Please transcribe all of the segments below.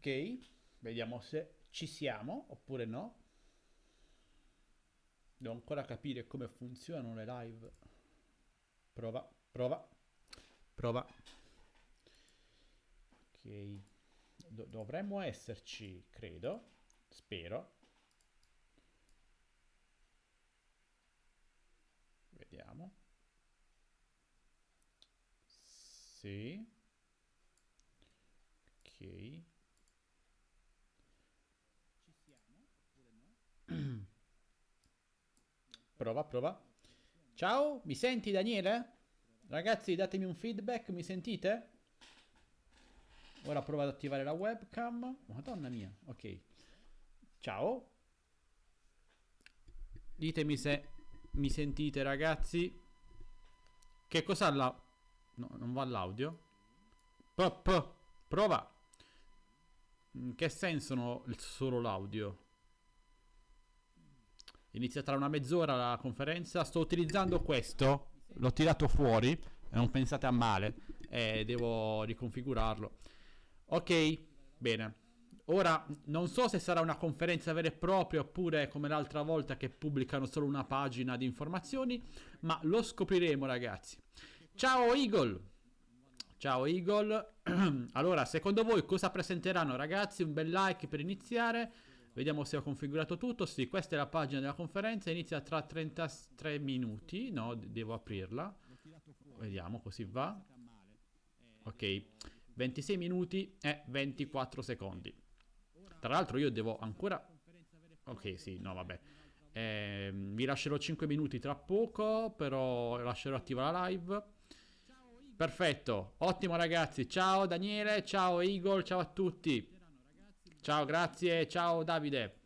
Ok, vediamo se ci siamo oppure no. Devo ancora capire come funzionano le live. Prova, prova, prova. Ok, dovremmo esserci, credo. Spero. Vediamo. Sì. Ok. Ci siamo oppure no? Prova, prova. Ciao, mi senti Daniele? Ragazzi, datemi un feedback, mi sentite? Ora provo ad attivare la webcam. Madonna mia, ok. Ciao, ditemi se mi sentite ragazzi. Che cos'ha la... No, non va l'audio? Prova. In che senso solo l'audio? Inizia tra una mezz'ora la conferenza. Sto utilizzando questo. L'ho tirato fuori. E non pensate a male. Devo riconfigurarlo. Ok, bene. Ora non so se sarà una conferenza vera e propria oppure come l'altra volta che pubblicano solo una pagina di informazioni, ma lo scopriremo ragazzi. Ciao Eagle! Ciao Eagle. Allora, secondo voi cosa presenteranno ragazzi? Un bel like per iniziare. Vediamo se ho configurato tutto. Sì, questa è la pagina della conferenza. Inizia tra 33 minuti. No, devo aprirla. Vediamo, così va. Ok, 26 minuti e 24 secondi. Tra l'altro io devo ancora... Ok, sì, no, vabbè. Vi lascerò 5 minuti tra poco, però lascerò attiva la live. Perfetto, ottimo ragazzi. Ciao Daniele, ciao Eagle, ciao a tutti. Ciao, grazie, ciao Davide.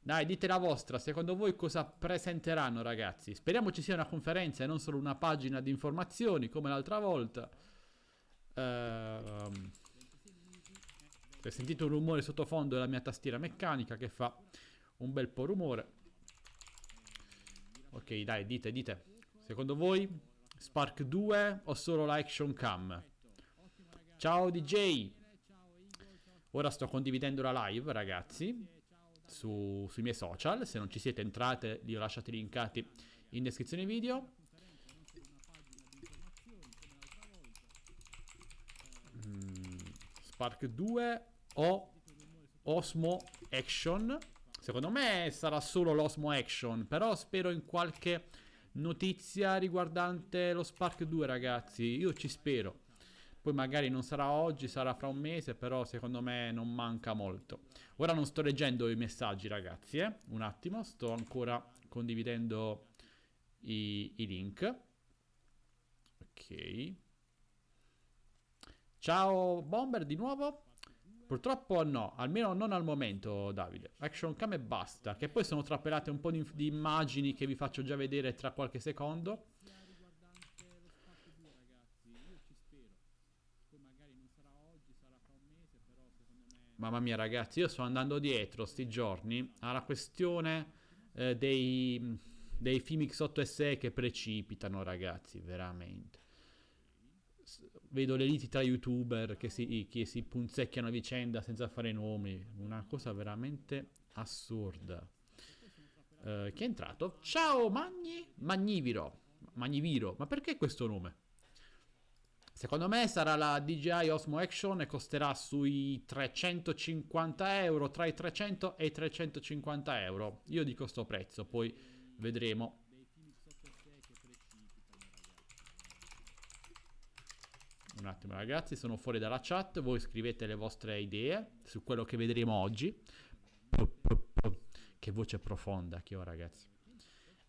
Dai, dite la vostra, secondo voi cosa presenteranno ragazzi? Speriamo ci sia una conferenza e non solo una pagina di informazioni come l'altra volta. Se sentite un rumore sottofondo è la mia tastiera meccanica che fa un bel po' rumore. Ok, dai, dite. Secondo voi Spark 2 o solo la Action Cam? Ciao DJ. Ora sto condividendo la live, ragazzi, sui miei social. Se non ci siete entrate, li ho lasciati linkati in descrizione video. Spark 2 o Osmo Action. Secondo me sarà solo l'Osmo Action, però spero in qualche notizia riguardante lo Spark 2, ragazzi. Io ci spero. Poi magari non sarà oggi, sarà fra un mese, però secondo me non manca molto. Ora non sto leggendo i messaggi, ragazzi, un attimo, sto ancora condividendo i link. Ok. Ciao Bomber di nuovo. Purtroppo no, almeno non al momento Davide. Action cam e basta, che poi sono trappelate un po' di immagini che vi faccio già vedere tra qualche secondo. Mamma mia ragazzi, io sto andando dietro sti giorni alla questione dei film X8 SE che precipitano ragazzi, veramente. Vedo le liti tra youtuber che si punzecchiano a vicenda senza fare nomi, una cosa veramente assurda. Chi è entrato? Ciao Magniviro, ma perché questo nome? Secondo me sarà la DJI Osmo Action e costerà sui 350 euro, tra i 300 e i 350 euro. Io dico sto prezzo, poi vedremo. Un attimo ragazzi, sono fuori dalla chat, voi scrivete le vostre idee su quello che vedremo oggi. Che voce profonda che ho ragazzi.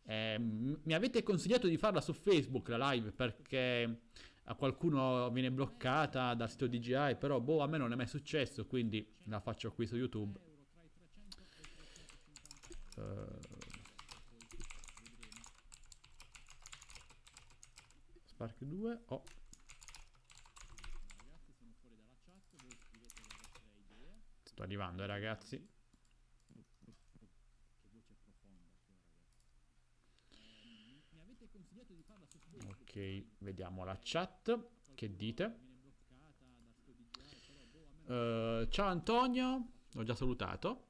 Mi avete consigliato di farla su Facebook la live perché a qualcuno viene bloccata dal sito DJI, però boh, a me non è mai successo, quindi la faccio qui su YouTube. Spark 2 oh. Sto arrivando ragazzi. Ok, vediamo la chat. Che dite? Ciao Antonio, l'ho già salutato.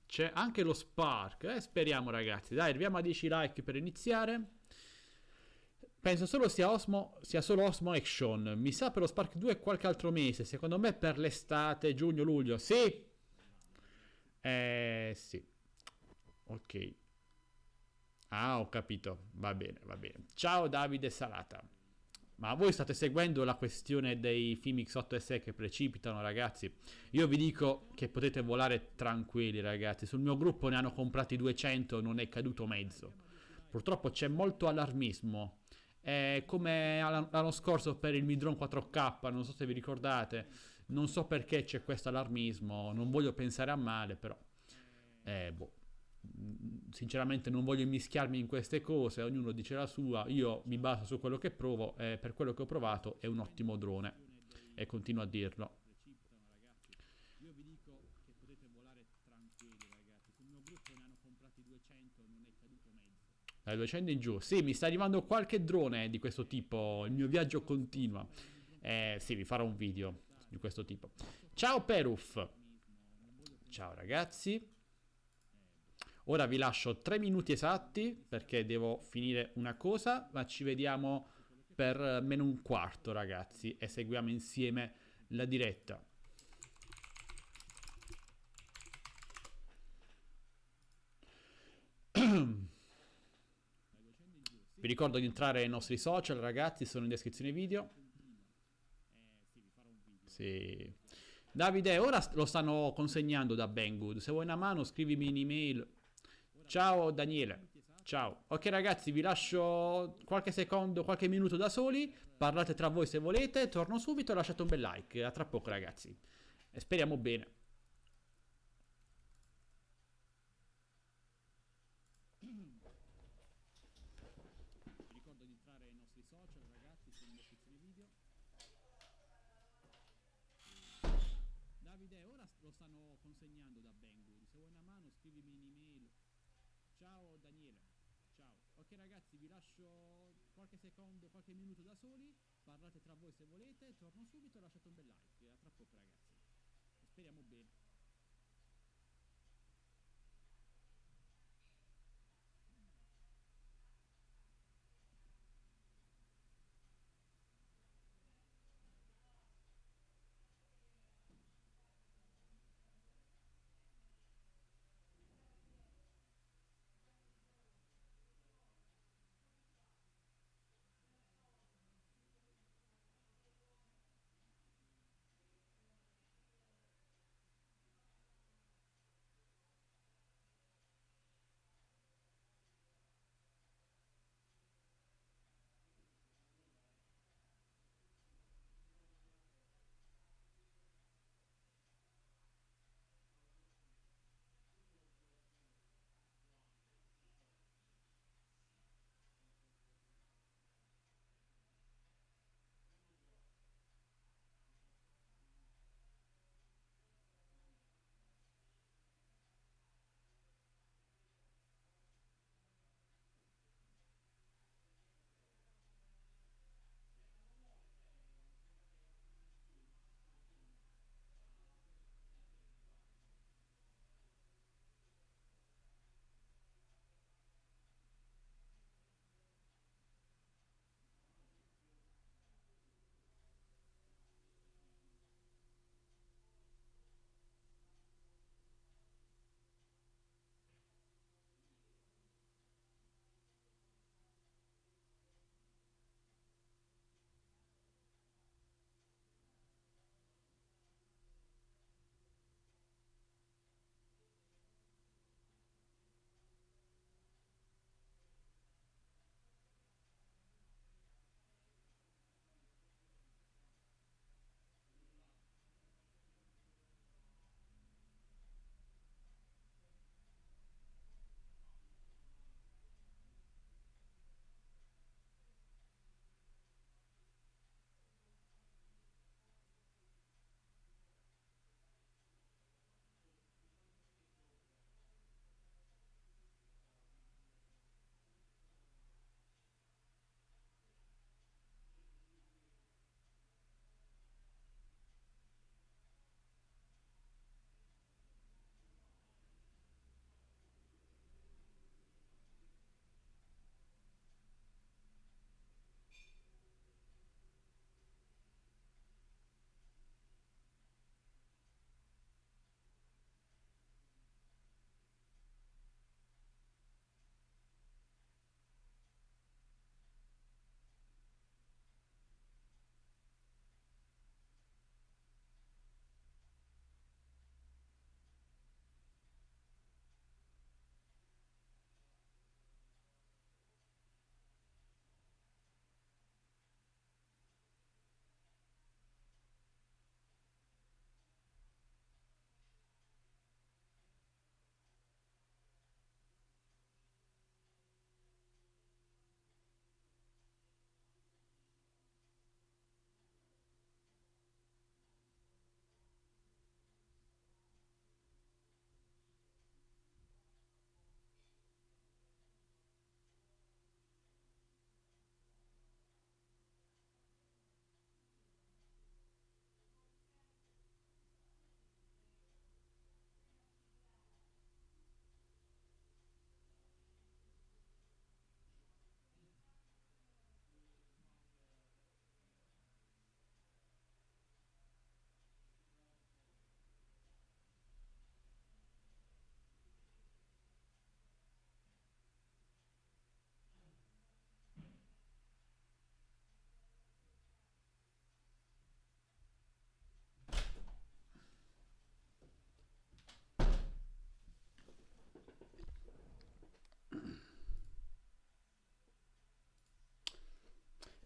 C'è anche lo Spark. Speriamo ragazzi. Dai, arriviamo a 10 like per iniziare. Penso solo sia solo Osmo Action. Mi sa per lo Spark 2 qualche altro mese. Secondo me per l'estate, giugno-luglio. Sì! Sì. Ok. Ah, ho capito. Va bene, va bene. Ciao Davide Salata. Ma voi state seguendo la questione dei film X8 SE che precipitano, ragazzi? Io vi dico che potete volare tranquilli, ragazzi. Sul mio gruppo ne hanno comprati 200, non è caduto mezzo. Purtroppo c'è molto allarmismo. È come l'anno scorso per il Midron 4K, non so se vi ricordate. Non so perché c'è questo allarmismo, non voglio pensare a male, però. Boh. Sinceramente non voglio mischiarmi in queste cose, ognuno dice la sua, io mi baso su quello che provo e per quello che ho provato è un ottimo drone e continuo a dirlo. Io vi dico che potete volare tranquilli ragazzi, sul mio gruppo ne hanno comprati 200, non è caduto mezzo. Dai 200 in giù, sì, mi sta arrivando qualche drone di questo tipo, il mio viaggio continua. Sì, vi farò un video di questo tipo. Ciao Peruf, ciao ragazzi. Ora vi lascio 3 minuti esatti perché devo finire una cosa, ma ci vediamo per meno un quarto, ragazzi, e seguiamo insieme la diretta. Vi ricordo di entrare nei nostri social, ragazzi, sono in descrizione video. Sì. Davide, ora lo stanno consegnando da Banggood. Se vuoi una mano, scrivimi un'email. Ciao Daniele. Ciao. Ok ragazzi, vi lascio qualche secondo, qualche minuto da soli. Parlate tra voi se volete. Torno subito e lasciate un bel like. A tra poco ragazzi. E speriamo bene. Vi ricordo di entrare nei nostri social, ragazzi, sono in descrizione video. Davide, ora lo stanno consegnando da Banggood. Se vuoi una mano, scrivimi un'email. Ciao Daniele. Ciao. Ok ragazzi, vi lascio qualche secondo, qualche minuto da soli. Parlate tra voi se volete. Torno subito e lasciate un bel like. A tra poco ragazzi. E speriamo bene.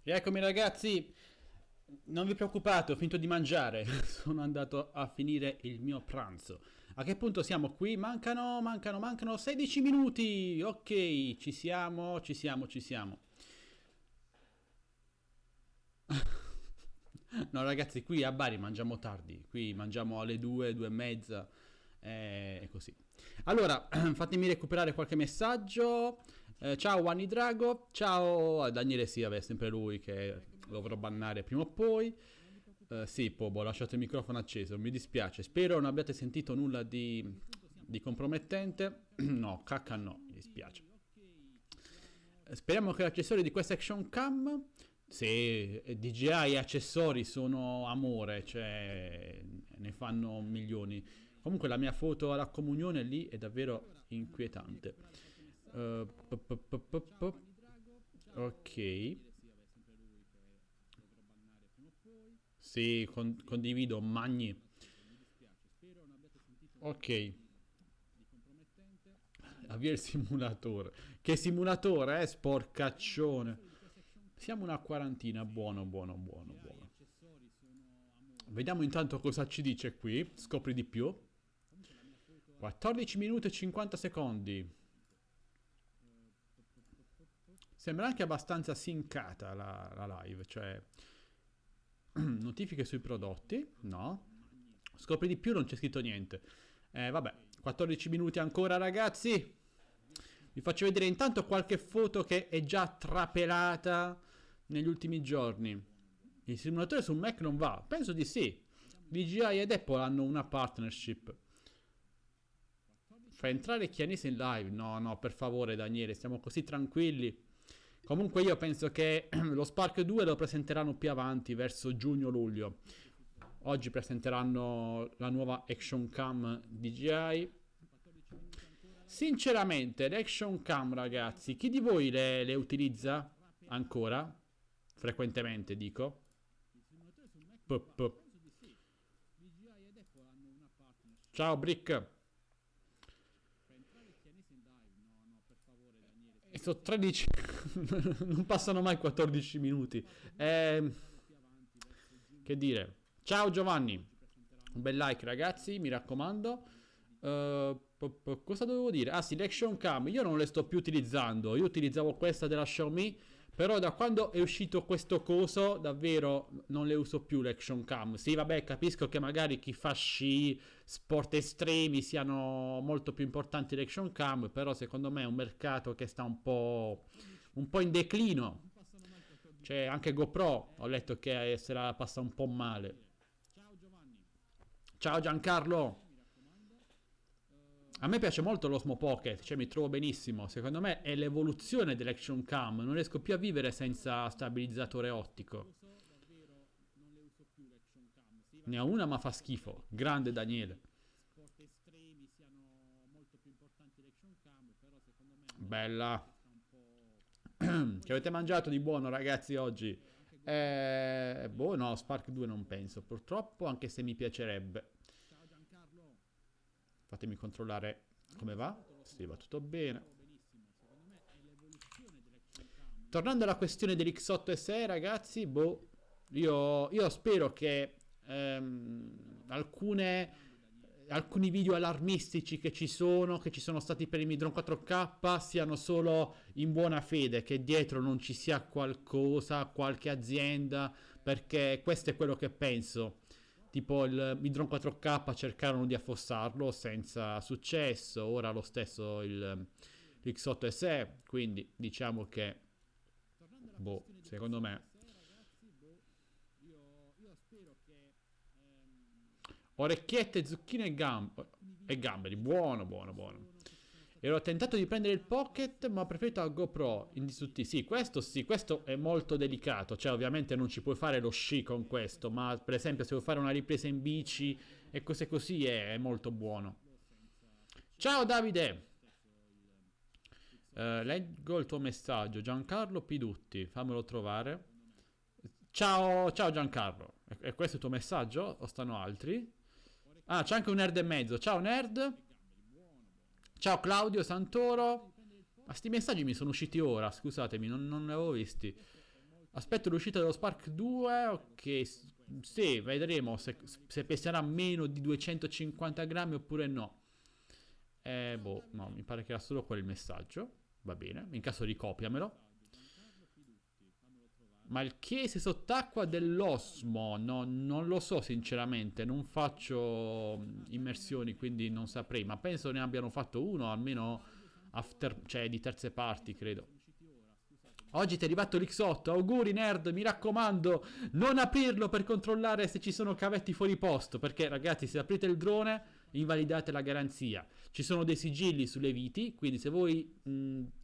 Rieccomi ragazzi, non vi preoccupate, ho finito di mangiare, sono andato a finire il mio pranzo. A che punto siamo qui? Mancano 16 minuti. Ok, ci siamo. No ragazzi, qui a Bari mangiamo tardi, qui mangiamo alle 2, 2 e mezza, e così. Allora, fatemi recuperare qualche messaggio. Ciao Wani Drago, ciao a Daniele Sia, è sempre lui che lo dovrò bannare prima o poi. Sì, Pobo, ho lasciato il microfono acceso, mi dispiace. Spero non abbiate sentito nulla di compromettente. No, cacca no, mi dispiace. Speriamo che l'accessorio di questa Action Cam, se DJI e accessori sono amore, cioè ne fanno milioni. Comunque la mia foto alla comunione lì è davvero inquietante. Ok. Sì, condivido, Magni. Ok, avvia il simulatore. Che simulatore, sporcaccione. Siamo una quarantina, buono. Vediamo intanto cosa ci dice qui, scopri di più. 14 minuti e 50 secondi. Sembra anche abbastanza sincata la live, cioè notifiche sui prodotti, no. Scopri di più, non c'è scritto niente. Vabbè, 14 minuti ancora ragazzi. Vi faccio vedere intanto qualche foto che è già trapelata negli ultimi giorni. Il simulatore su Mac non va? Penso di sì. DJI ed Apple hanno una partnership. Fa entrare Chianese in live? No, per favore Daniele, stiamo così tranquilli. Comunque io penso che lo Spark 2 lo presenteranno più avanti, verso giugno-luglio. Oggi presenteranno la nuova Action Cam DJI. Sinceramente, l'Action Cam, ragazzi, chi di voi le utilizza ancora? Frequentemente, dico. P. Ciao, Brick. E sono 13. Non passano mai 14 minuti. Che dire. Ciao, Giovanni. Un bel like, ragazzi, mi raccomando. Cosa dovevo dire? Ah sì, l'Action Cam io non le sto più utilizzando. Io utilizzavo questa della Xiaomi, però da quando è uscito questo coso davvero non le uso più l'Action Cam. Sì, vabbè, capisco che magari chi fa sci, sport estremi siano molto più importanti l'Action Cam, però secondo me è un mercato che sta un po' in declino. Cioè anche GoPro ho letto che se la passa un po' male. Ciao Giancarlo. A me piace molto l'Osmo Pocket, cioè mi trovo benissimo. Secondo me è l'evoluzione dell'Action Cam. Non riesco più a vivere senza stabilizzatore ottico. Ne ho una ma fa schifo. Grande Daniele. Bella. Che avete mangiato di buono ragazzi oggi? Boh no, Spark 2 non penso purtroppo, anche se mi piacerebbe. Fatemi controllare come va. Sì, va tutto bene. Tornando alla questione dell'X8 SE, ragazzi, boh, io spero che alcuni video allarmistici che ci sono stati per il Midron 4K, siano solo in buona fede, che dietro non ci sia qualcosa, qualche azienda, perché questo è quello che penso. Tipo il Midron 4K cercarono di affossarlo senza successo, ora lo stesso l'X8 SE, quindi diciamo che, boh, secondo me. Orecchiette, zucchine e gamberi, buono. Ero tentato di prendere il Pocket, ma ho preferito la GoPro indistruttibile. Sì, questo è molto delicato. Cioè, ovviamente non ci puoi fare lo sci con questo, ma per esempio se vuoi fare una ripresa in bici e cose così è molto buono. Ciao Davide! Leggo il tuo messaggio. Giancarlo Pidutti, fammelo trovare. Ciao Giancarlo. E questo è il tuo messaggio? O stanno altri? Ah, c'è anche un nerd e mezzo. Ciao nerd. Ciao Claudio Santoro. Ma sti messaggi mi sono usciti ora, scusatemi, non li avevo visti. Aspetto l'uscita dello Spark 2, ok, sì, vedremo se peserà meno di 250 grammi oppure no. Boh, no, mi pare che era solo quello il messaggio. Va bene, in caso ricopiamelo. Ma il chiese sott'acqua dell'Osmo, no, non lo so sinceramente, non faccio immersioni, quindi non saprei, ma penso ne abbiano fatto uno, almeno cioè di terze parti, credo. Oggi ti è arrivato l'X8, auguri nerd, mi raccomando, non aprirlo per controllare se ci sono cavetti fuori posto, perché ragazzi se aprite il drone invalidate la garanzia. Ci sono dei sigilli sulle viti, quindi se voi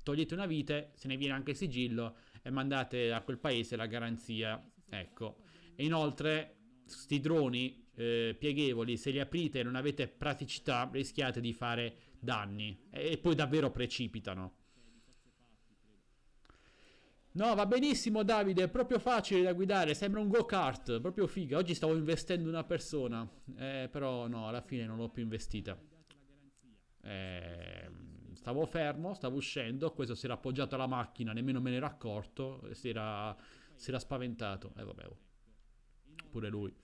togliete una vite se ne viene anche il sigillo e mandate a quel paese la garanzia. Ecco. E inoltre sti droni pieghevoli, se li aprite e non avete praticità rischiate di fare danni e poi davvero precipitano. No, va benissimo Davide, è proprio facile da guidare, sembra un go-kart, proprio figa. Oggi stavo investendo una persona, però no, alla fine non l'ho più investita. Stavo fermo, stavo uscendo, questo si era appoggiato alla macchina, nemmeno me ne ero accorto, si era spaventato. Vabbè, oh, pure lui.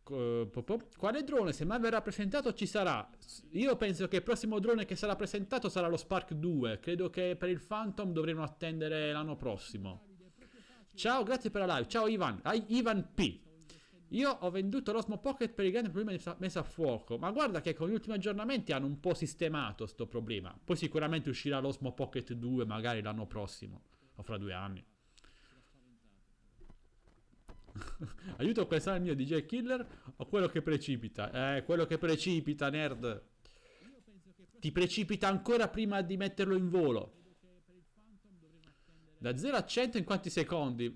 Quale drone? Se mai verrà presentato ci sarà. Io penso che il prossimo drone che sarà presentato sarà lo Spark 2. Credo che per il Phantom dovremo attendere l'anno prossimo. Ciao, grazie per la live. Ciao Ivan. Ivan P. Io ho venduto l'Osmo Pocket per il grande problema di messa a fuoco. Ma guarda che con gli ultimi aggiornamenti hanno un po' sistemato sto problema. Poi sicuramente uscirà l'Osmo Pocket 2 magari l'anno prossimo. O fra 2 anni. Aiuto a pensare al mio DJ Killer o quello che precipita? Quello che precipita, nerd. Ti precipita ancora prima di metterlo in volo. Da 0 a 100 in quanti secondi?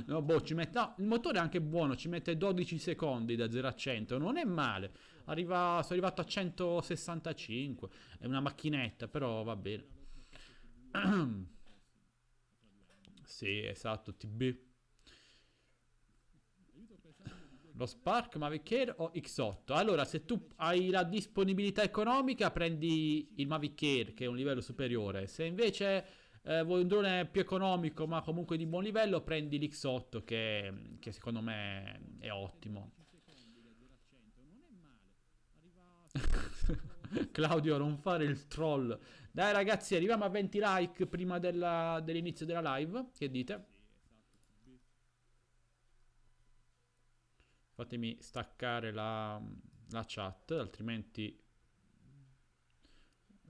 No, boh, no, il motore è anche buono, ci mette 12 secondi da 0 a 100, non è male. Sono arrivato a 165, è una macchinetta, però va bene. Sì, esatto, TB. Lo Spark, Mavic Air o X8? Allora, se tu hai la disponibilità economica, prendi il Mavic Air, che è un livello superiore. Se invece vuoi un drone più economico, ma comunque di buon livello, prendi l'X8, che secondo me è ottimo. Claudio, non fare il troll. Dai ragazzi, arriviamo a 20 like prima dell'inizio della live. Che dite? Fatemi staccare la chat, altrimenti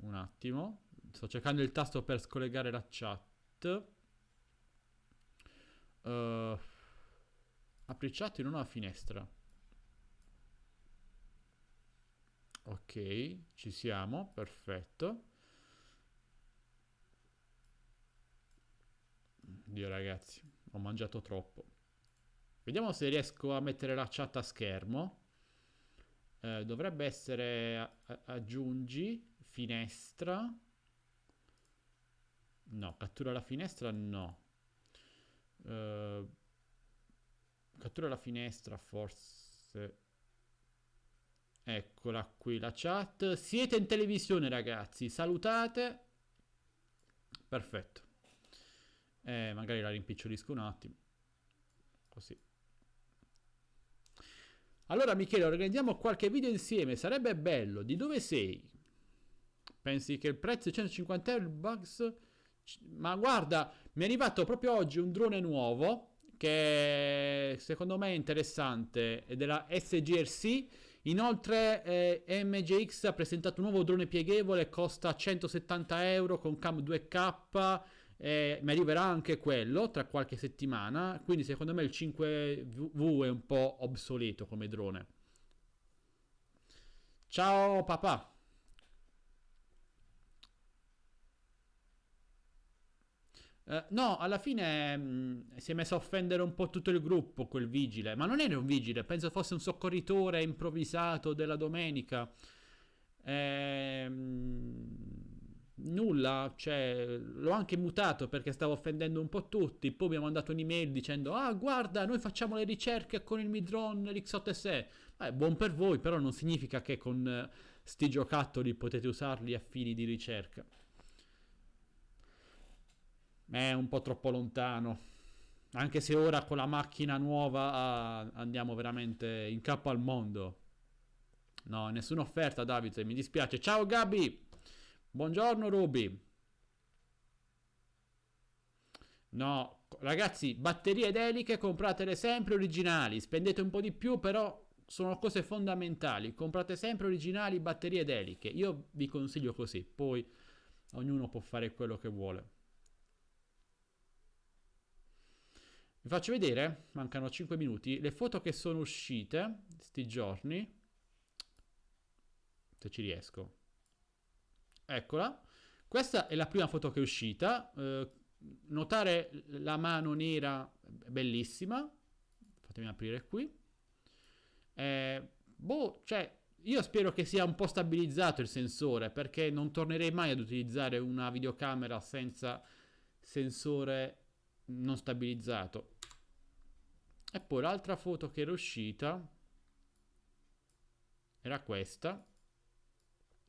un attimo. Sto cercando il tasto per scollegare la chat. Apri chat in una finestra. Ok, ci siamo, perfetto. Dio ragazzi, ho mangiato troppo. Vediamo se riesco a mettere la chat a schermo. Dovrebbe essere aggiungi finestra. No, cattura la finestra no. Cattura la finestra forse. Eccola qui la chat. Siete in televisione ragazzi, salutate. Perfetto. Magari la rimpicciolisco un attimo. Così. Allora Michele, organizziamo qualche video insieme, sarebbe bello. Di dove sei? Pensi che il prezzo è 150 euro il Bugs? Ma guarda, mi è arrivato proprio oggi un drone nuovo che secondo me è interessante, è della SGRC. Inoltre MGX ha presentato un nuovo drone pieghevole, costa 170 euro con cam 2K. Mi arriverà anche quello tra qualche settimana, quindi secondo me il 5V è un po' obsoleto come drone. Ciao papà. No, alla fine si è messo a offendere un po' tutto il gruppo quel vigile, ma non era un vigile, penso fosse un soccorritore improvvisato della domenica. Nulla, cioè l'ho anche mutato perché stavo offendendo un po' tutti. Poi mi ha mandato un'email dicendo: ah, guarda, noi facciamo le ricerche con il Midron l'X8SE. Buon per voi, però non significa che con sti giocattoli potete usarli a fini di ricerca. È un po' troppo lontano. Anche se ora con la macchina nuova andiamo veramente in capo al mondo. No, nessuna offerta, Davide, mi dispiace. Ciao Gabi! Buongiorno Ruby. No, ragazzi, batterie ed eliche compratele sempre originali. Spendete un po' di più, però sono cose fondamentali. Comprate sempre originali, batterie ed eliche. Io vi consiglio così. Poi ognuno può fare quello che vuole. Vi faccio vedere, mancano 5 minuti, le foto che sono uscite sti giorni. Se ci riesco. Eccola. Questa è la prima foto che è uscita. Notare la mano nera, bellissima. Fatemi aprire qui. Boh, cioè, io spero che sia un po' stabilizzato il sensore, perché non tornerei mai ad utilizzare una videocamera senza sensore non stabilizzato. E poi l'altra foto che era uscita era questa.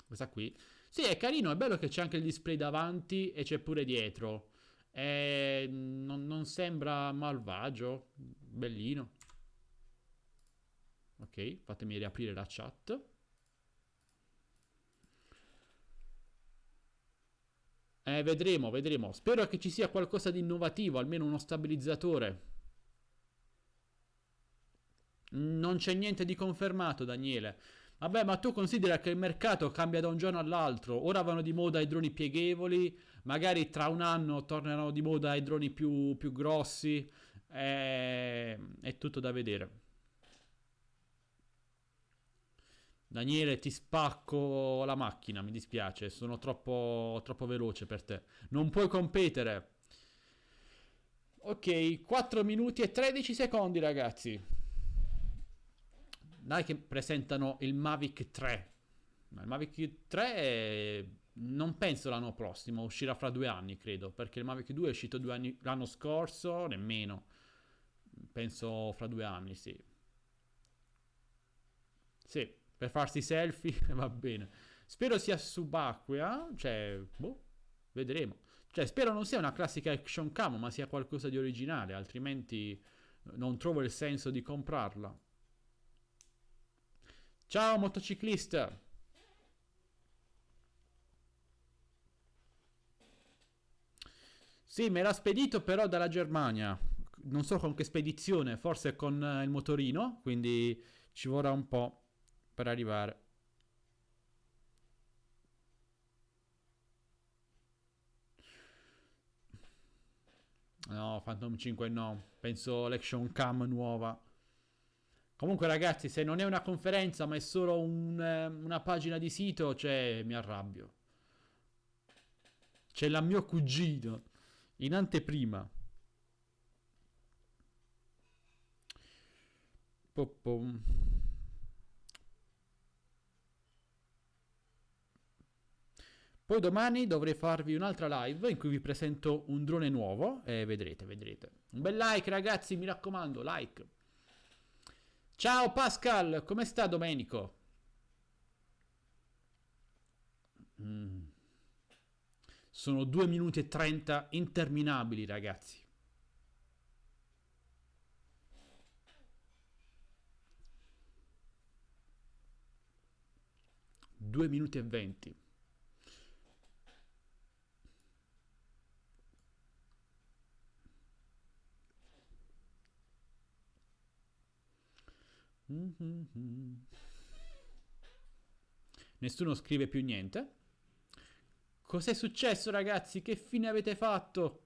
Questa qui. Sì, è carino, è bello che c'è anche il display davanti e c'è pure dietro. Non sembra malvagio, bellino. Ok, fatemi riaprire la chat. Vedremo, vedremo. Spero che ci sia qualcosa di innovativo, almeno uno stabilizzatore. Non c'è niente di confermato, Daniele. Vabbè, ma tu considera che il mercato cambia da un giorno all'altro. Ora vanno di moda i droni pieghevoli, magari tra un anno torneranno di moda i droni più grossi. È tutto da vedere. Daniele, ti spacco la macchina, mi dispiace, sono troppo veloce per te. Non puoi competere. Ok, 4 minuti e 13 secondi, ragazzi. Dai che presentano il Mavic 3. Ma il Mavic 3 non penso l'anno prossimo, uscirà fra 2 anni, credo, perché il Mavic 2 è uscito 2 anni l'anno scorso, nemmeno. Penso fra 2 anni, sì. Sì, per farsi selfie va bene. Spero sia subacquea, cioè, boh, vedremo. Cioè, spero non sia una classica action cam, ma sia qualcosa di originale, altrimenti non trovo il senso di comprarla. Ciao motociclista! Sì, me l'ha spedito però dalla Germania. Non so con che spedizione, forse con il motorino, quindi ci vorrà un po' per arrivare. No, Phantom 5 no, penso l'Action Cam nuova. Comunque ragazzi, se non è una conferenza ma è solo una pagina di sito, cioè mi arrabbio. C'è la mio cugino in anteprima. Po-pom. Poi domani dovrei farvi un'altra live in cui vi presento un drone nuovo e vedrete, vedrete. Un bel like ragazzi, mi raccomando, like. Ciao Pascal, come sta Domenico? Mm. Sono 2 minuti e 30 interminabili ragazzi. 2 minuti e 20. Mm-hmm. Nessuno scrive più niente. Cos'è successo ragazzi? Che fine avete fatto?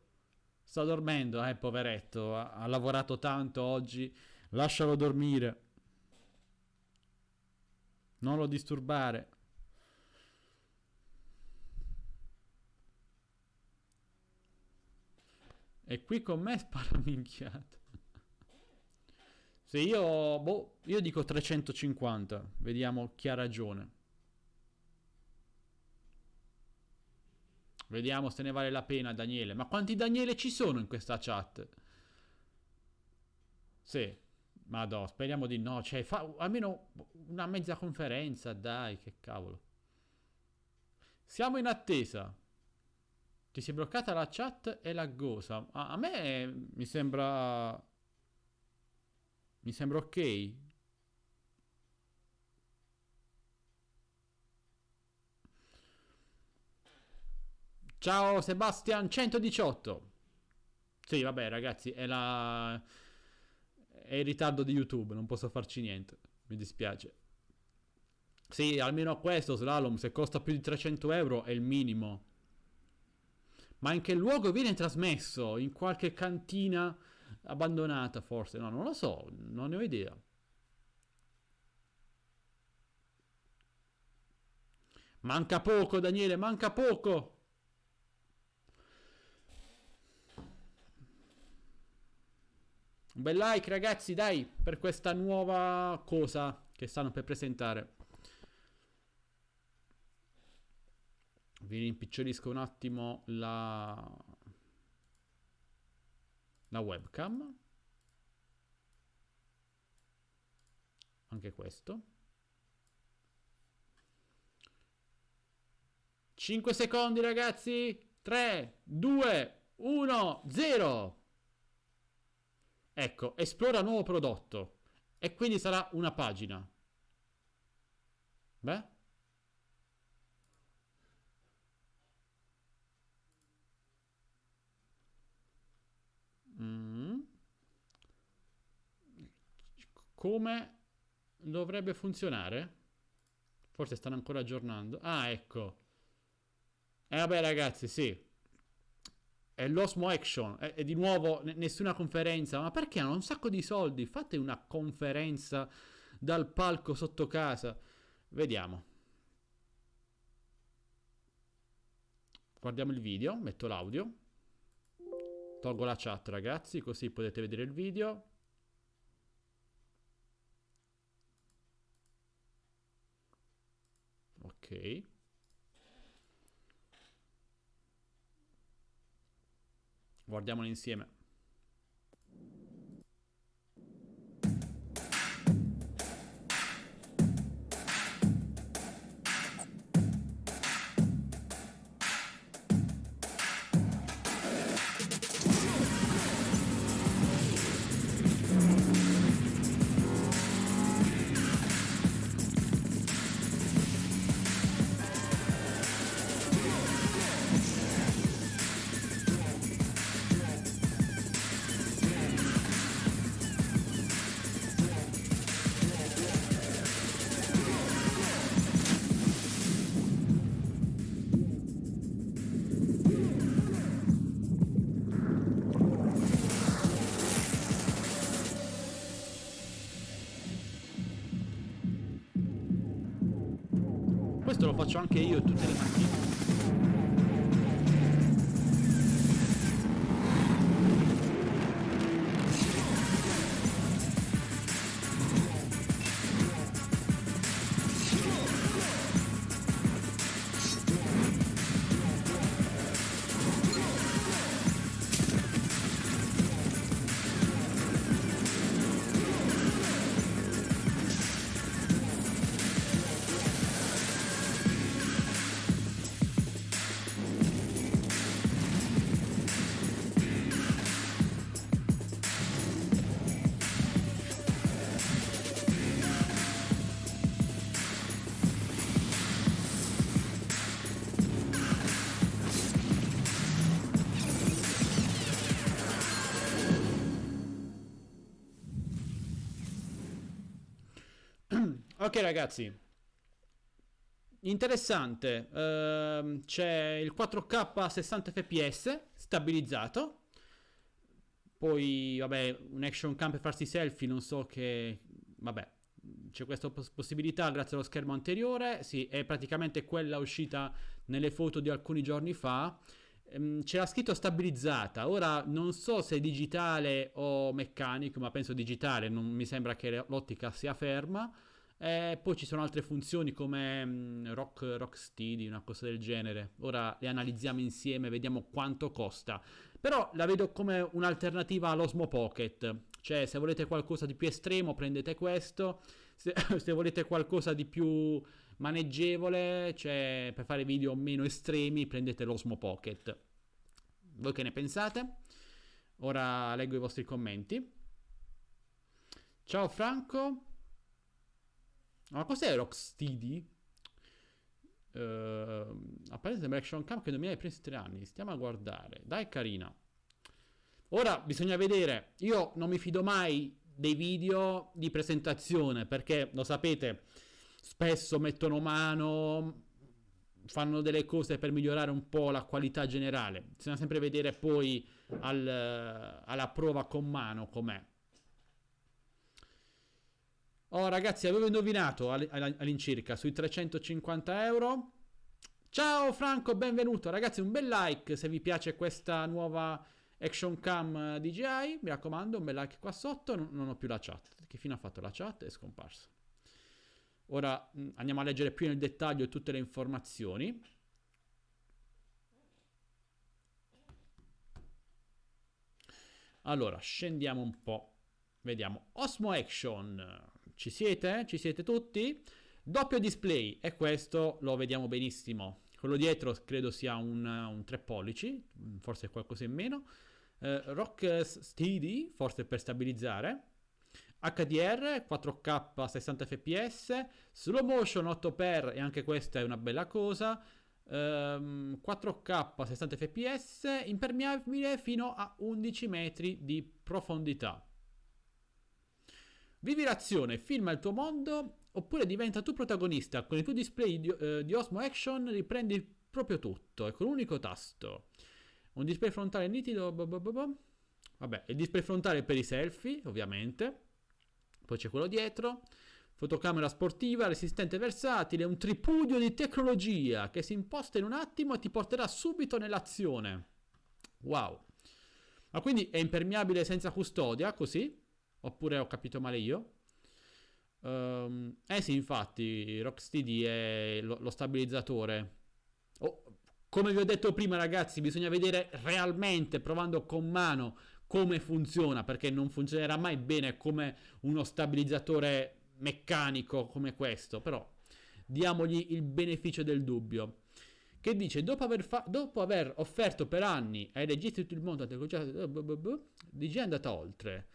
Sta dormendo, poveretto. Ha lavorato tanto oggi. Lascialo dormire. Non lo disturbare. E qui con me spara minchiata. Se io, boh, io dico 350. Vediamo chi ha ragione. Vediamo se ne vale la pena, Daniele. Ma quanti Daniele ci sono in questa chat? Sì, ma no, speriamo di no. Cioè, fa almeno una mezza conferenza, dai, che cavolo. Siamo in attesa. Ti si è bloccata la chat e laggosa. A me mi sembra... Mi sembra ok. Ciao Sebastian 118. Sì, vabbè, ragazzi, è il ritardo di YouTube, non posso farci niente. Mi dispiace. Sì, almeno questo slalom, se costa più di 300 euro, è il minimo. Ma in che luogo viene trasmesso? In qualche cantina abbandonata, forse? No, non lo so, non ne ho idea. Manca poco, Daniele, manca poco. Un bel like, ragazzi, dai, per questa nuova cosa che stanno per presentare. Vi rimpicciolisco un attimo la webcam. Anche questo. 5 secondi, ragazzi. 3, 2, 1, 0. Ecco, esplora nuovo prodotto. E quindi sarà una pagina. Beh? Mm. Come dovrebbe funzionare? Forse stanno ancora aggiornando. Ah, ecco. E vabbè, ragazzi, sì. È l'Osmo Action. E di nuovo nessuna conferenza. Ma perché hanno un sacco di soldi? Fate una conferenza dal palco sotto casa. Vediamo. Guardiamo il video. Metto l'audio. Tolgo la chat, ragazzi, così potete vedere il video. Ok. Guardiamolo insieme. Questo lo faccio anche io tutte le mattine. Ok, ragazzi. Interessante. C'è il 4K a 60 fps stabilizzato. Poi, vabbè, un action cam per farsi selfie, non so che... Vabbè, c'è questa possibilità grazie allo schermo anteriore. Sì, è praticamente quella uscita nelle foto di alcuni giorni fa. C'era scritto stabilizzata. Ora non so se è digitale o meccanico, ma penso digitale. Non mi sembra che l'ottica sia ferma. Poi ci sono altre funzioni come rock steady, una cosa del genere. Ora le analizziamo insieme, vediamo quanto costa. Però la vedo come un'alternativa all'Osmo Pocket. Cioè, se volete qualcosa di più estremo, prendete questo. Se volete qualcosa di più maneggevole, cioè per fare video meno estremi, prendete l'Osmo Pocket. Voi che ne pensate? Ora leggo i vostri commenti. Ciao Franco. Ma cos'è Rocksteady? Apparentemente Action Cam che non mi hai preso 3 anni. Stiamo a guardare. Dai, carina. Ora bisogna vedere. Io non mi fido mai dei video di presentazione perché, lo sapete, spesso mettono mano, fanno delle cose per migliorare un po' la qualità generale. Bisogna sempre vedere poi alla prova con mano com'è. Oh ragazzi, avevo indovinato all'incirca sui 350 euro. Ciao Franco, benvenuto. Ragazzi, un bel like se vi piace questa nuova Action Cam DJI. Mi raccomando, un bel like qua sotto. Non ho più la chat. Che fine ha fatto la chat? È scomparsa. Ora andiamo a leggere più nel dettaglio tutte le informazioni. Allora, scendiamo un po'. Vediamo. Osmo Action. Ci siete? Ci siete tutti? Doppio display. E questo lo vediamo benissimo. Quello dietro credo sia un 3 pollici. Forse qualcosa in meno. Rocksteady, forse per stabilizzare. HDR 4K 60 fps, slow motion 8x e anche questa è una bella cosa, 4K 60 fps, impermeabile fino a 11 metri di profondità. Vivi l'azione, filma il tuo mondo oppure diventa tu protagonista. Con il tuo display di Osmo Action riprendi proprio tutto e con un unico tasto. Un display frontale nitido, vabbè, il display frontale per i selfie ovviamente. Poi c'è quello dietro, fotocamera sportiva, resistente e versatile, un tripudio di tecnologia che si imposta in un attimo e ti porterà subito nell'azione. Wow. Ma quindi è impermeabile senza custodia, così? Oppure ho capito male io? Sì, infatti, Rocksteady è lo stabilizzatore. Oh, come vi ho detto prima, ragazzi, bisogna vedere realmente, provando con mano, come funziona, perché non funzionerà mai bene come uno stabilizzatore meccanico come questo, però diamogli il beneficio del dubbio. Che dice, dopo aver offerto per anni ai registi di tutto il mondo la tecnologia, DJI è andata oltre.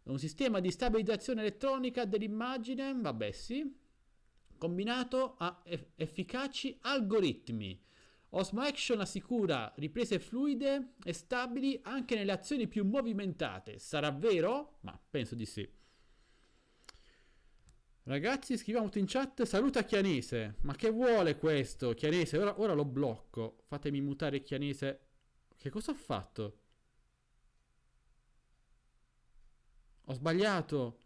Un sistema di stabilizzazione elettronica dell'immagine, vabbè sì, combinato a efficaci algoritmi. Osmo Action assicura riprese fluide e stabili anche nelle azioni più movimentate. Sarà vero? Ma penso di sì. Ragazzi, scriviamo in chat. Saluta Chianese. Ma che vuole questo? Chianese, ora lo blocco. Fatemi mutare Chianese. Che cosa ho fatto? Ho sbagliato.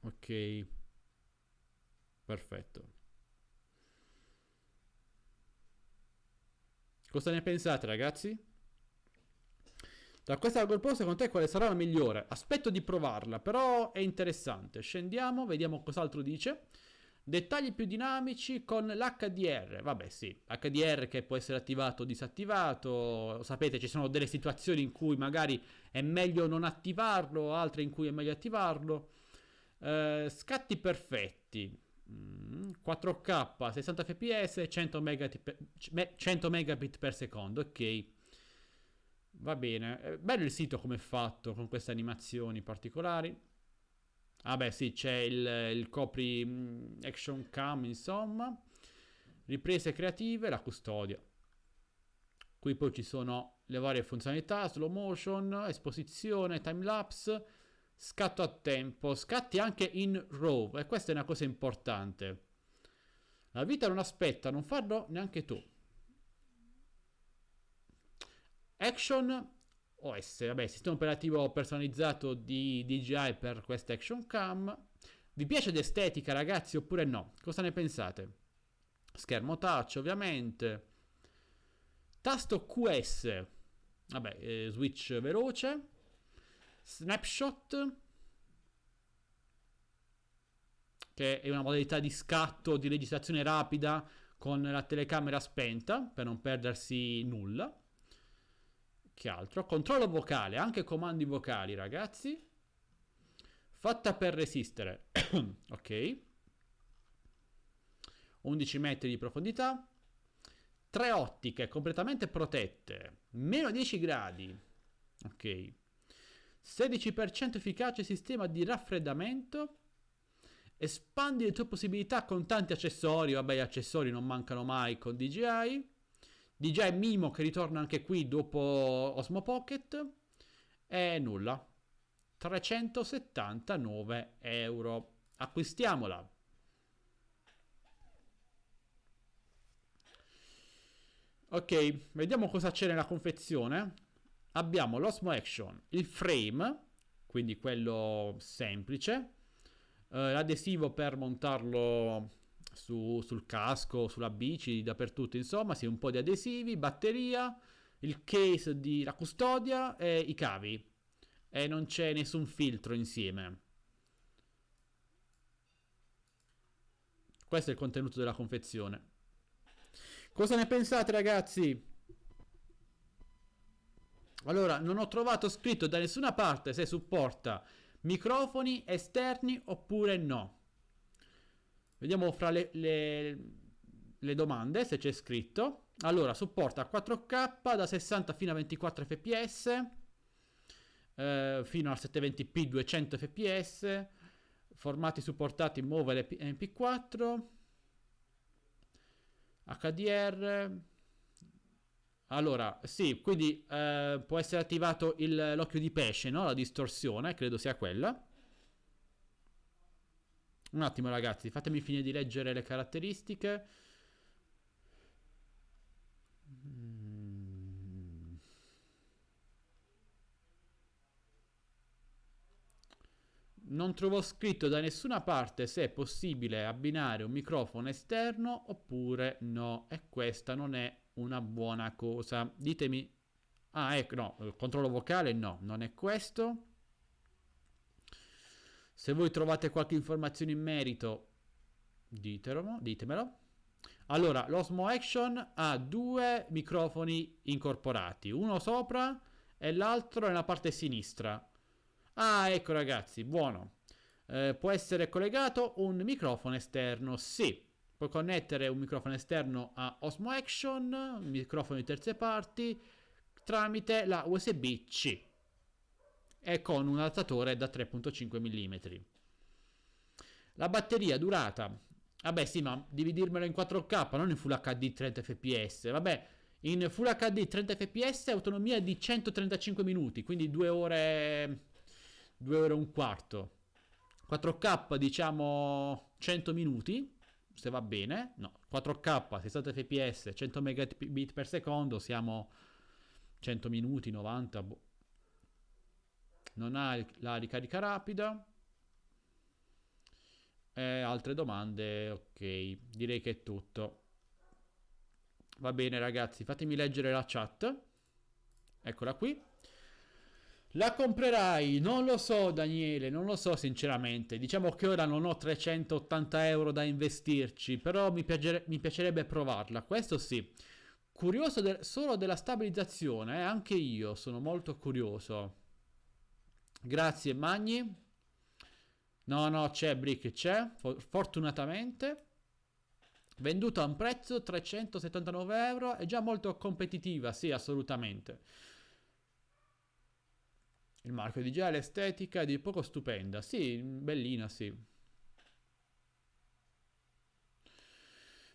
Ok. Perfetto. Cosa ne pensate, ragazzi? Da questa GoPro secondo te quale sarà la migliore? Aspetto di provarla, però è interessante. Scendiamo, vediamo cos'altro dice. Dettagli più dinamici con l'HDR. Vabbè sì, HDR che può essere attivato o disattivato. Sapete, ci sono delle situazioni in cui magari è meglio non attivarlo, altre in cui è meglio attivarlo. Scatti perfetti. 4K 60 fps 100 megabit per secondo, ok. Va bene, bello il sito come è fatto con queste animazioni particolari. Ah beh sì, c'è il copri action cam, insomma, riprese creative, la custodia. Qui poi ci sono le varie funzionalità, slow motion, esposizione, time lapse, scatto a tempo, scatti anche in RAW, e questa è una cosa importante. La vita non aspetta, non farlo neanche tu. Action OS, vabbè, sistema operativo personalizzato di DJI per questa Action Cam. Vi piace l'estetica, ragazzi, oppure no? Cosa ne pensate? Schermo touch, ovviamente. Tasto QS, vabbè, switch veloce. Snapshot, che è una modalità di scatto, di registrazione rapida con la telecamera spenta per non perdersi nulla. Che altro? Controllo vocale, anche comandi vocali, ragazzi. Fatta per resistere. Ok. 11 metri di profondità. tre ottiche completamente protette, meno 10 gradi, ok, 16% efficace sistema di raffreddamento, espandi le tue possibilità con tanti accessori, vabbè gli accessori non mancano mai con DJI, DJI Mimo che ritorna anche qui dopo Osmo Pocket, e nulla, 379 euro, acquistiamola. Ok, vediamo cosa c'è nella confezione. Abbiamo l'Osmo Action, il frame, quindi quello semplice, l'adesivo per montarlo sul casco, sulla bici, dappertutto, insomma, sì, un po' di adesivi, batteria, il case di la custodia e i cavi. E non c'è nessun filtro insieme. Questo è il contenuto della confezione. Cosa ne pensate, ragazzi? Allora, non ho trovato scritto da nessuna parte se supporta microfoni esterni oppure no. Vediamo fra le domande se c'è scritto. Allora, supporta 4K da 60 fino a 24 fps, fino al 720p 200 fps, formati supportati Mover MP4, HDR. Allora, sì, quindi può essere attivato l'occhio di pesce, no? La distorsione, credo sia quella. Un attimo, ragazzi, fatemi finire di leggere le caratteristiche. Non trovo scritto da nessuna parte se è possibile abbinare un microfono esterno oppure no. E questa non è una buona cosa. Ditemi. Ah, ecco, no, il controllo vocale no, non è questo. Se voi trovate qualche informazione in merito, ditemelo. Allora, l'Osmo Action ha due microfoni incorporati, uno sopra e l'altro nella parte sinistra. Ah, ecco ragazzi, buono. Può essere collegato un microfono esterno, sì. Puoi connettere un microfono esterno a Osmo Action, microfono di terze parti, tramite la USB-C e con un adattatore da 3.5 mm. La batteria durata, vabbè sì, ma devi dirmelo in 4K, non in Full HD 30 fps. Vabbè, in Full HD 30 fps autonomia di 135 minuti, quindi 2 ore, 2 ore e un quarto. 4K diciamo 100 minuti, se va bene. No, 4K 60 fps 100 megabit per secondo, siamo 100 minuti 90. Non ha la ricarica rapida. Altre domande? Ok, direi che è tutto. Va bene ragazzi, fatemi leggere la chat. Eccola qui. La comprerai? Non lo so Daniele, non lo so sinceramente. Diciamo che ora non ho 380 euro da investirci, però mi piacerebbe provarla, questo sì. Curioso solo della stabilizzazione, anche io sono molto curioso. Grazie Magni. No, no, c'è Brick, c'è, fortunatamente. Venduta a un prezzo 379 euro, è già molto competitiva, sì, assolutamente. Il marchio di gel estetica è di poco stupenda, sì, bellina, sì.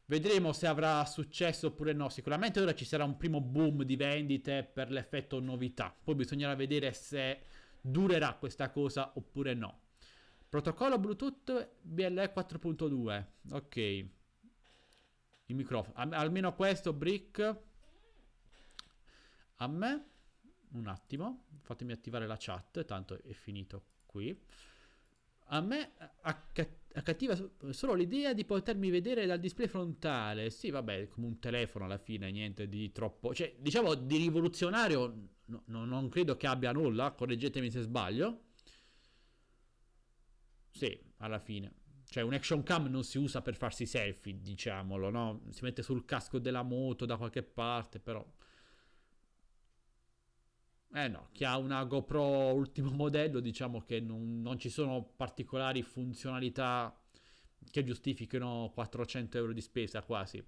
Vedremo se avrà successo oppure no. Sicuramente ora ci sarà un primo boom di vendite per l'effetto novità. Poi bisognerà vedere se durerà questa cosa oppure no. Protocollo Bluetooth BLE 4.2. Ok. Il microfono. Almeno questo, Brick. A me. Un attimo. Fatemi attivare la chat. Tanto è finito qui. A me accattiva solo l'idea di potermi vedere dal display frontale. Sì, vabbè, come un telefono alla fine, niente di troppo. Cioè, diciamo di rivoluzionario, non credo che abbia nulla. Correggetemi se sbaglio. Sì, alla fine. Cioè, un action cam non si usa per farsi selfie, diciamolo, no? Si mette sul casco della moto da qualche parte, però. Eh no, chi ha una GoPro ultimo modello, diciamo che non ci sono particolari funzionalità che giustifichino 400 euro di spesa quasi.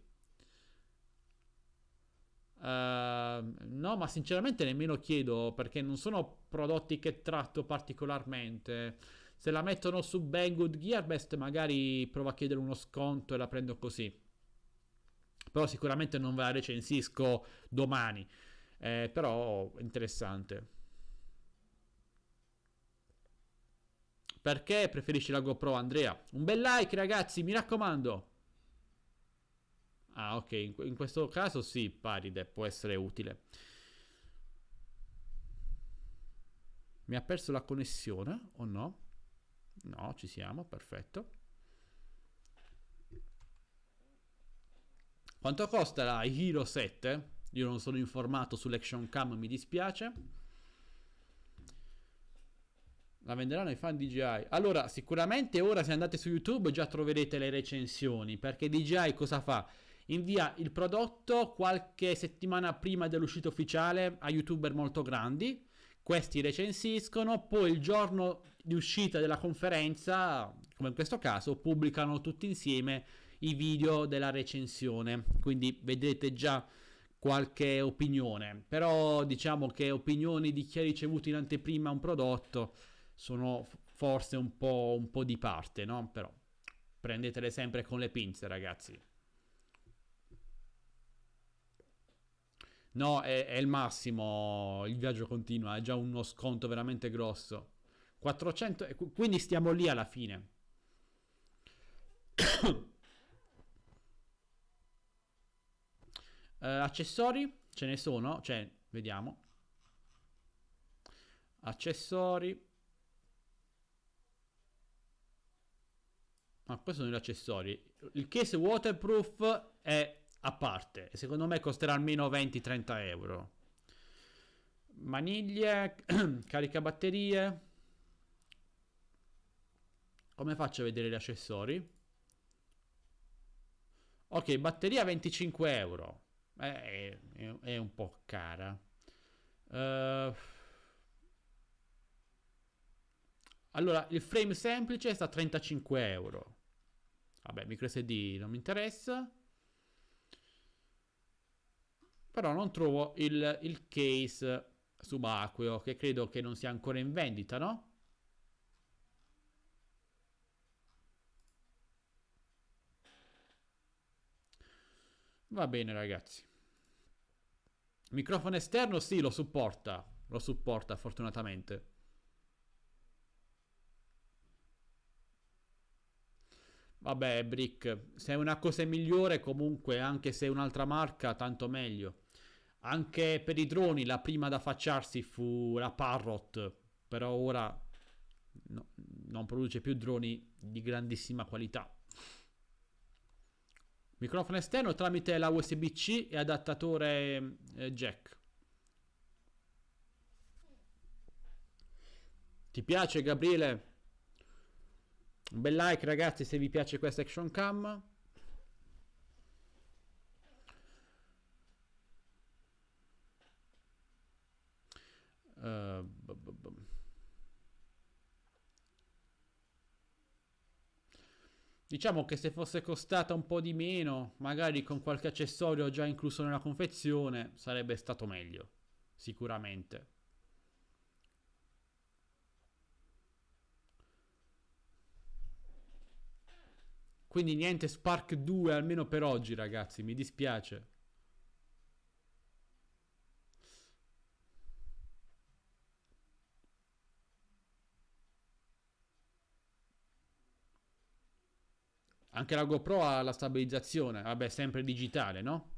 No, ma sinceramente nemmeno chiedo perché non sono prodotti che tratto particolarmente. Se la mettono su Banggood Gearbest, magari provo a chiedere uno sconto e la prendo così. Però sicuramente non ve la recensisco domani. Però interessante. Perché preferisci la GoPro, Andrea? Un bel like, ragazzi, mi raccomando. Ah, ok, in questo caso sì, Paride può essere utile. Mi ha perso la connessione o no? No, ci siamo, perfetto. Quanto costa la Hero 7? Io non sono informato sull'Action Cam, mi dispiace. La venderanno i fan DJI. Allora, sicuramente ora se andate su YouTube già troverete le recensioni, perché DJI cosa fa? Invia il prodotto qualche settimana prima dell'uscita ufficiale a YouTuber molto grandi, questi recensiscono, poi il giorno di uscita della conferenza, come in questo caso, pubblicano tutti insieme i video della recensione, quindi vedete già qualche opinione, però diciamo che opinioni di chi ha ricevuto in anteprima un prodotto sono forse un po' di parte, no? Però prendetele sempre con le pinze, ragazzi. No, è il massimo, il viaggio continua, è già uno sconto veramente grosso. 400, quindi stiamo lì alla fine. Accessori, ce ne sono, cioè, vediamo. Accessori. Ah, questi sono gli accessori. Il case waterproof è a parte e secondo me costerà almeno 20-30 euro. Maniglie, caricabatterie. Come faccio a vedere gli accessori? Ok, batteria 25 euro. È un po' cara. Eh, allora, il frame semplice sta a 35 euro. Vabbè, micro SD non mi interessa. Però non trovo il case subacqueo, che credo che non sia ancora in vendita, no? Va bene, ragazzi. Microfono esterno, sì, lo supporta fortunatamente. Vabbè, Brick, se è una cosa migliore, comunque, anche se è un'altra marca, tanto meglio. Anche per i droni, la prima ad affacciarsi fu la Parrot, però ora no- non produce più droni di grandissima qualità. Microfono esterno tramite la USB-C e adattatore jack. Ti piace, Gabriele? Un bel like, ragazzi, se vi piace questa action cam. B- b- b- Diciamo che se fosse costata un po' di meno, magari con qualche accessorio già incluso nella confezione, sarebbe stato meglio. Sicuramente. Quindi niente Spark 2 almeno per oggi, ragazzi, mi dispiace. Anche la GoPro ha la stabilizzazione, vabbè, sempre digitale, no?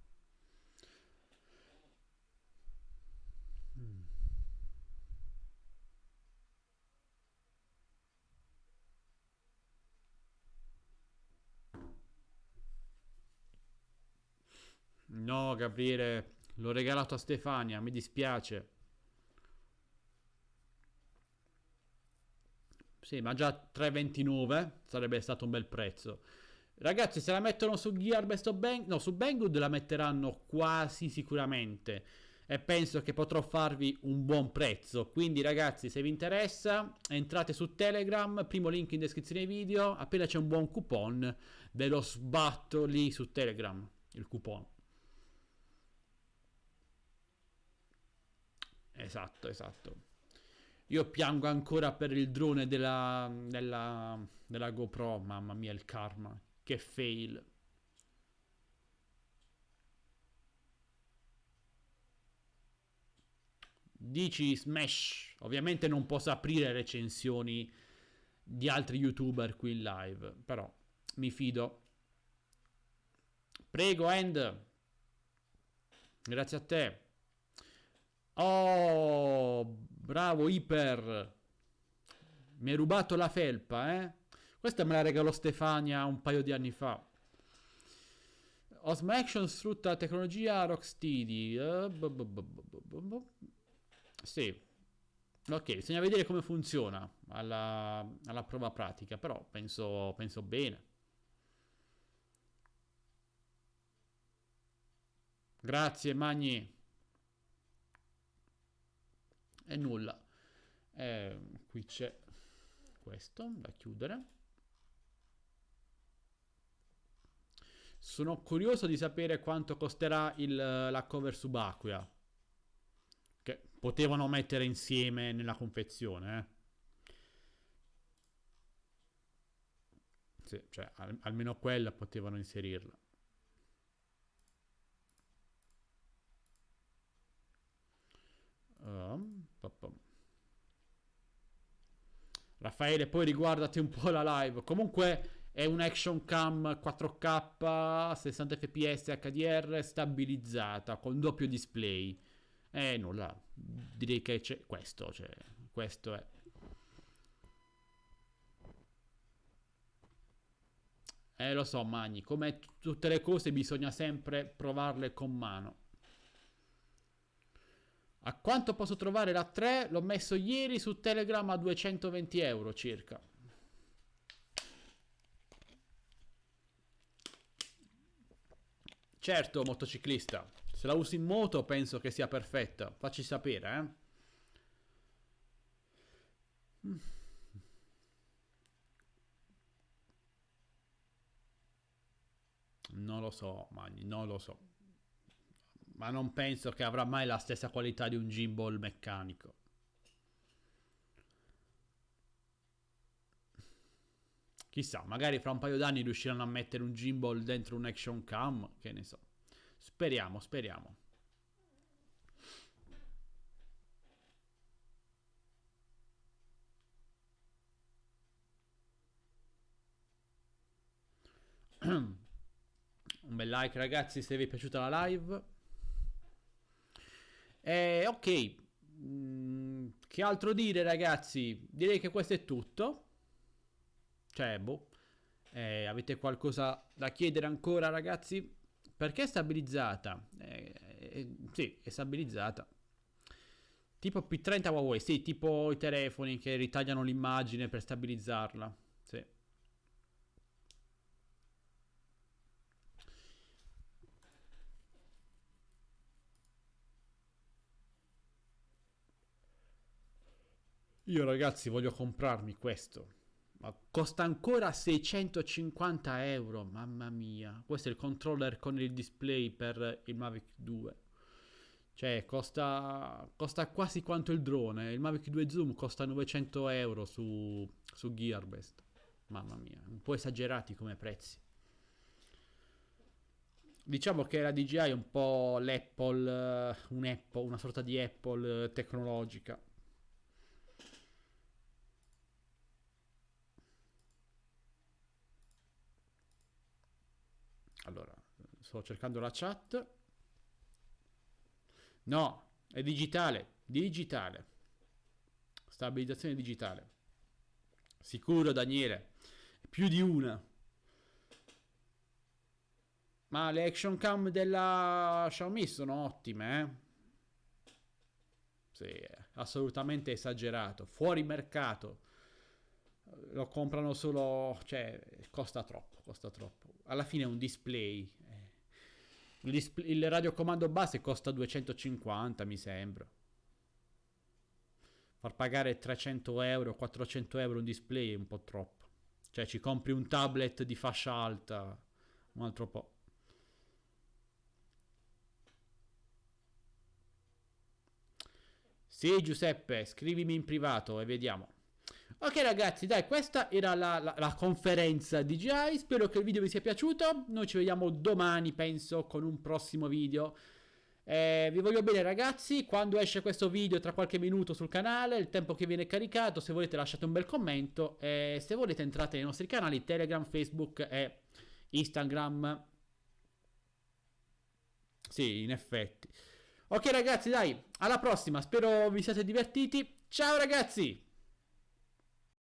No, Gabriele, l'ho regalato a Stefania, mi dispiace. Sì, ma già 3,29 sarebbe stato un bel prezzo. Ragazzi, se la mettono su Gearbest o no, su Banggood la metteranno quasi sicuramente. E penso che potrò farvi un buon prezzo. Quindi, ragazzi, se vi interessa, entrate su Telegram. Primo link in descrizione video. Appena c'è un buon coupon, ve lo sbatto lì su Telegram. Il coupon. Esatto, esatto. Io piango ancora per il drone della GoPro, mamma mia, il karma. Che fail. Dici Smash. Ovviamente non posso aprire recensioni di altri YouTuber qui in live, però mi fido. Prego, End. Grazie a te. Oh, bravo Iper. Mi hai rubato la felpa, eh? Questa me la regalò Stefania un paio di anni fa. Osmo Action sfrutta la tecnologia Rocksteady. Sì. Ok, bisogna vedere come funziona alla prova pratica, però penso bene. Grazie, Magni. E nulla. Qui c'è questo da chiudere. Sono curioso di sapere quanto costerà la cover subacquea. Che potevano mettere insieme nella confezione, eh. Sì, cioè, almeno quella potevano inserirla. Pa. Raffaele, poi riguardati un po' la live. Comunque è un action cam 4K, 60 fps HDR stabilizzata con doppio display. Nulla. Direi che c'è questo, cioè, questo è. Lo so, Magni, come tutte le cose bisogna sempre provarle con mano. A quanto posso trovare la 3? L'ho messo ieri su Telegram a 220 euro circa. Certo, motociclista. Se la usi in moto penso che sia perfetta. Facci sapere, eh. Non lo so, Magni, non lo so. Ma non penso che avrà mai la stessa qualità di un gimbal meccanico. Chissà, magari fra un paio d'anni riusciranno a mettere un gimbal dentro un action cam, che ne so. Speriamo, speriamo. Un bel like ragazzi se vi è piaciuta la live. Ok. Che altro dire ragazzi? Direi che questo è tutto. Cioè, boh. Avete qualcosa da chiedere ancora ragazzi? Perché è stabilizzata? Sì, è stabilizzata. Tipo P30 Huawei, sì, tipo i telefoni che ritagliano l'immagine per stabilizzarla. Sì. Io ragazzi voglio comprarmi questo. Ma costa ancora 650 euro, mamma mia. Questo è il controller con il display per il Mavic 2. Cioè, costa quasi quanto il drone. Il Mavic 2 Zoom costa 900 euro su Gearbest. Mamma mia, un po' esagerati come prezzi. Diciamo che la DJI è un po' l'Apple, un Apple, una sorta di Apple tecnologica. Allora, sto cercando la chat. No, è digitale, digitale. Stabilizzazione digitale. Sicuro, Daniele. Più di una. Ma le action cam della Xiaomi sono ottime, eh? Sì, assolutamente esagerato. Fuori mercato. Lo comprano solo... Cioè, costa troppo, costa troppo. Alla fine è un display. Il radiocomando base costa 250, mi sembra. Far pagare 300 euro, 400 euro un display è un po' troppo. Cioè, ci compri un tablet di fascia alta, un altro po'. Sì, Giuseppe, scrivimi in privato e vediamo. Ok ragazzi, dai, questa era la conferenza DJI, spero che il video vi sia piaciuto, noi ci vediamo domani, penso, con un prossimo video. Vi voglio bene ragazzi, quando esce questo video tra qualche minuto sul canale, il tempo che viene caricato, se volete lasciate un bel commento e se volete entrate nei nostri canali Telegram, Facebook e Instagram. Sì, in effetti. Ok ragazzi, dai, alla prossima, spero vi siate divertiti. Ciao ragazzi!